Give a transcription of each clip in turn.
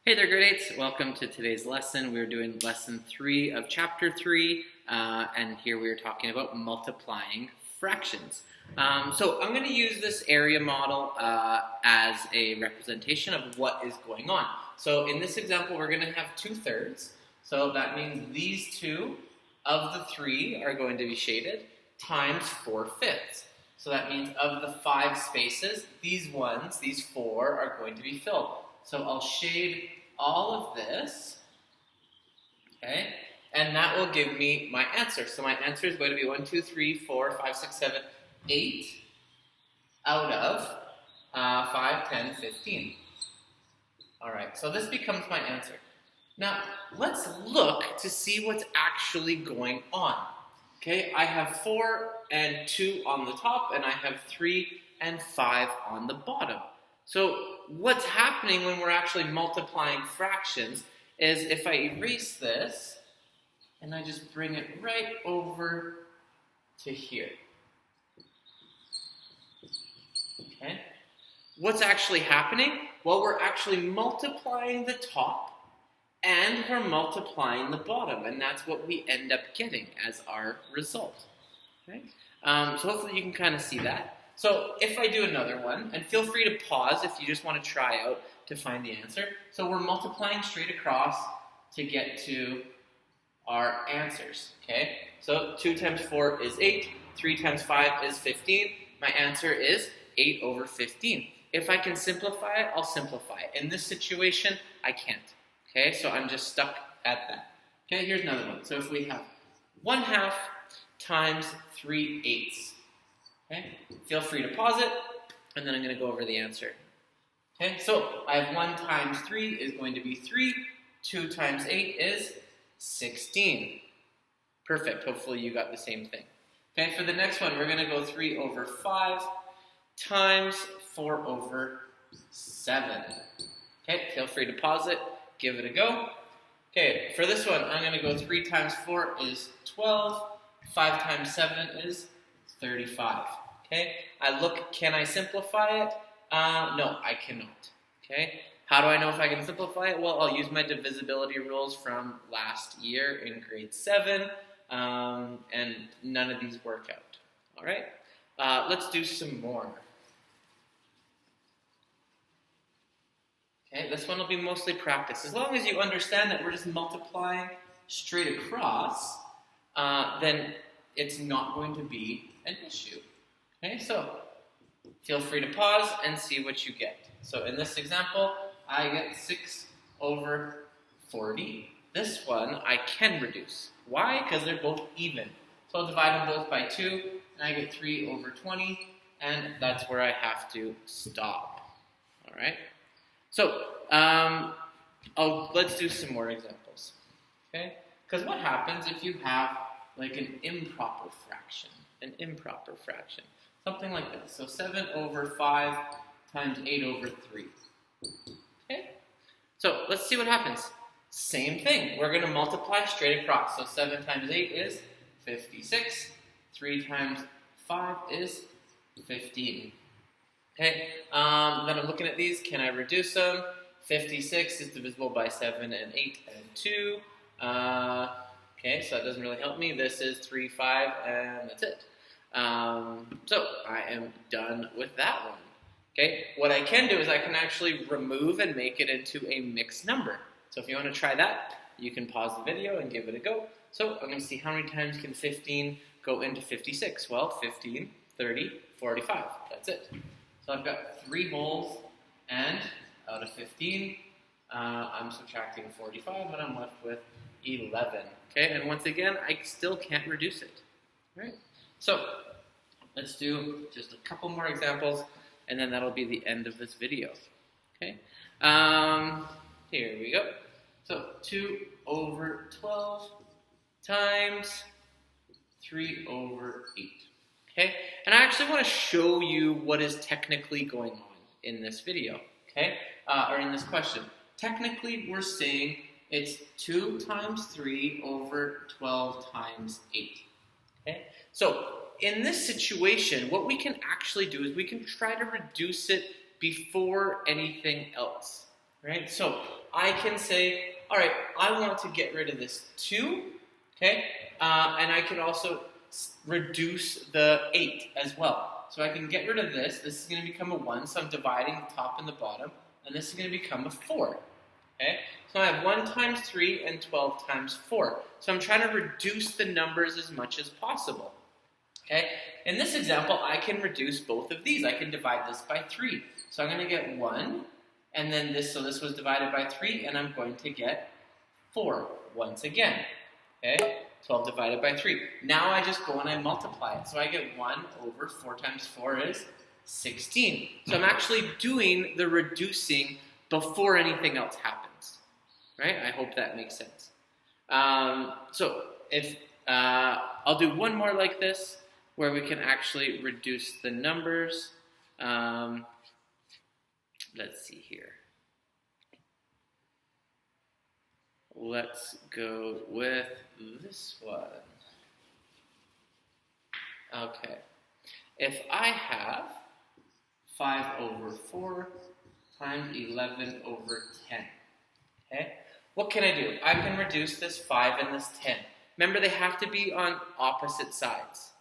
Hey there, grade 8s. Welcome to today's lesson. We're doing lesson 3 of chapter 3, and here we're talking about multiplying fractions. So I'm going to use this area model as a representation of what is going on. So in this example, we're going to have 2/3. So that means these two of the 3 are going to be shaded times 4/5. So that means of the 5 spaces, these 4 are going to be filled. So I'll shade all of this, okay, and that will give me my answer. So my answer is going to be 1, 2, 3, 4, 5, 6, 7, 8 out of 5, 10, 15. All right, so this becomes my answer. Now, let's look to see what's actually going on. Okay, I have 4 and 2 on the top, and I have 3 and 5 on the bottom. So what's happening when we're actually multiplying fractions is if I erase this and I just bring it right over to here. Okay? What's actually happening? Well, we're actually multiplying the top and we're multiplying the bottom, and that's what we end up getting as our result. Okay? So hopefully you can kind of see that. So if I do another one, and feel free to pause if you just want to try out to find the answer. So we're multiplying straight across to get to our answers, okay? So 2 times 4 is 8, 3 times 5 is 15. My answer is 8 over 15. If I can simplify it, I'll simplify it. In this situation, I can't, okay? So I'm just stuck at that. Okay, here's another one. So if we have 1/2 times 3/8. Okay, feel free to pause it, and then I'm going to go over the answer. Okay, so I have 1 times 3 is going to be 3. 2 times 8 is 16. Perfect. Hopefully you got the same thing. Okay, for the next one, we're going to go 3 over 5 times 4 over 7. Okay, feel free to pause it. Give it a go. Okay, for this one, I'm going to go 3 times 4 is 12. 5 times 7 is 35. Okay, I look, can I simplify it? No, I cannot. Okay, how do I know if I can simplify it? Well, I'll use my divisibility rules from last year in grade 7, and none of these work out. All right, let's do some more. Okay, this one will be mostly practice. As long as you understand that we're just multiplying straight across, then it's not going to be an issue. Okay, so feel free to pause and see what you get. So in this example, I get 6 over 40. This one I can reduce. Why? Because they're both even. So I'll divide them both by 2, and I get 3 over 20, and that's where I have to stop. All right? So let's do some more examples. Okay? Because what happens if you have like an improper fraction? Something like this. So 7 over 5 times 8 over 3. Okay? So let's see what happens. Same thing. We're going to multiply straight across. So 7 times 8 is 56. 3 times 5 is 15. Okay? Then I'm looking at these. Can I reduce them? 56 is divisible by 7 and 8 and 2. Okay, so that doesn't really help me. This is 3, 5, and that's it. So I am done with that one. Okay, what I can do is I can actually remove and make it into a mixed number. So if you want to try that, you can pause the video and give it a go. So I'm going to see how many times can 15 go into 56. Well, 15, 30, 45. That's it. So I've got 3 wholes, and out of 15, I'm subtracting 45, and I'm left with 11. Okay, and once again, I still can't reduce it. All right? So let's do just a couple more examples, and then that'll be the end of this video. Okay, here we go. So 2 over 12 times 3 over 8. Okay, and I actually want to show you what is technically going on in this video. Okay, or in this question. Technically, we're saying it's 2 times 3 over 12 times 8. Okay? So in this situation, what we can actually do is we can try to reduce it before anything else. Right? So I can say, all right, I want to get rid of this 2, okay? And I can also reduce the 8 as well. So I can get rid of this. This is going to become a 1, so I'm dividing the top and the bottom. And this is going to become a 4, okay? So I have 1 times 3 and 12 times 4. So I'm trying to reduce the numbers as much as possible, okay? In this example, I can reduce both of these. I can divide this by 3. So I'm going to get 1, and then this, so this was divided by 3, and I'm going to get 4 once again, okay? 12 divided by 3. Now I just go and I multiply it. So I get 1 over 4 times 4 is 16. So I'm actually doing the reducing before anything else happens, right? I hope that makes sense. So if I'll do one more like this, where we can actually reduce the numbers. Let's see here. Let's go with this one. Okay. If I have 5 over 4 times 11 over 10, okay? What can I do? I can reduce this 5 and this 10. Remember, they have to be on opposite sides.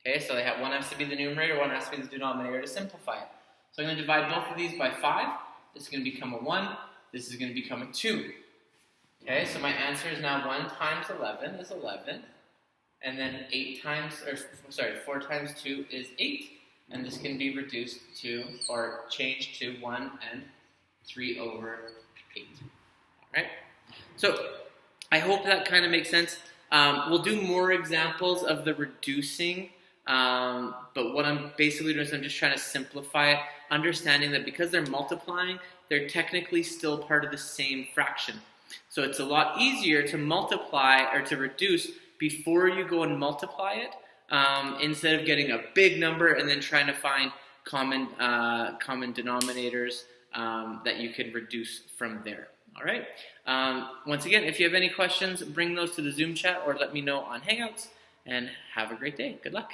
Okay, so one has to be the numerator, one has to be the denominator to simplify it. So I'm going to divide both of these by 5. This is going to become a 1. This is going to become a 2. Okay, so my answer is now 1 times 11 is 11. And then 4 times 2 is 8. And this can be reduced to, or changed to 1 and 3 over 8. All right? So I hope that kind of makes sense. We'll do more examples of the reducing. But what I'm basically doing is I'm just trying to simplify it, understanding that because they're multiplying, they're technically still part of the same fraction. So it's a lot easier to multiply or to reduce before you go and multiply it, instead of getting a big number and then trying to find common denominators that you can reduce from there. All right. Once again, if you have any questions, bring those to the Zoom chat or let me know on Hangouts, and have a great day. Good luck.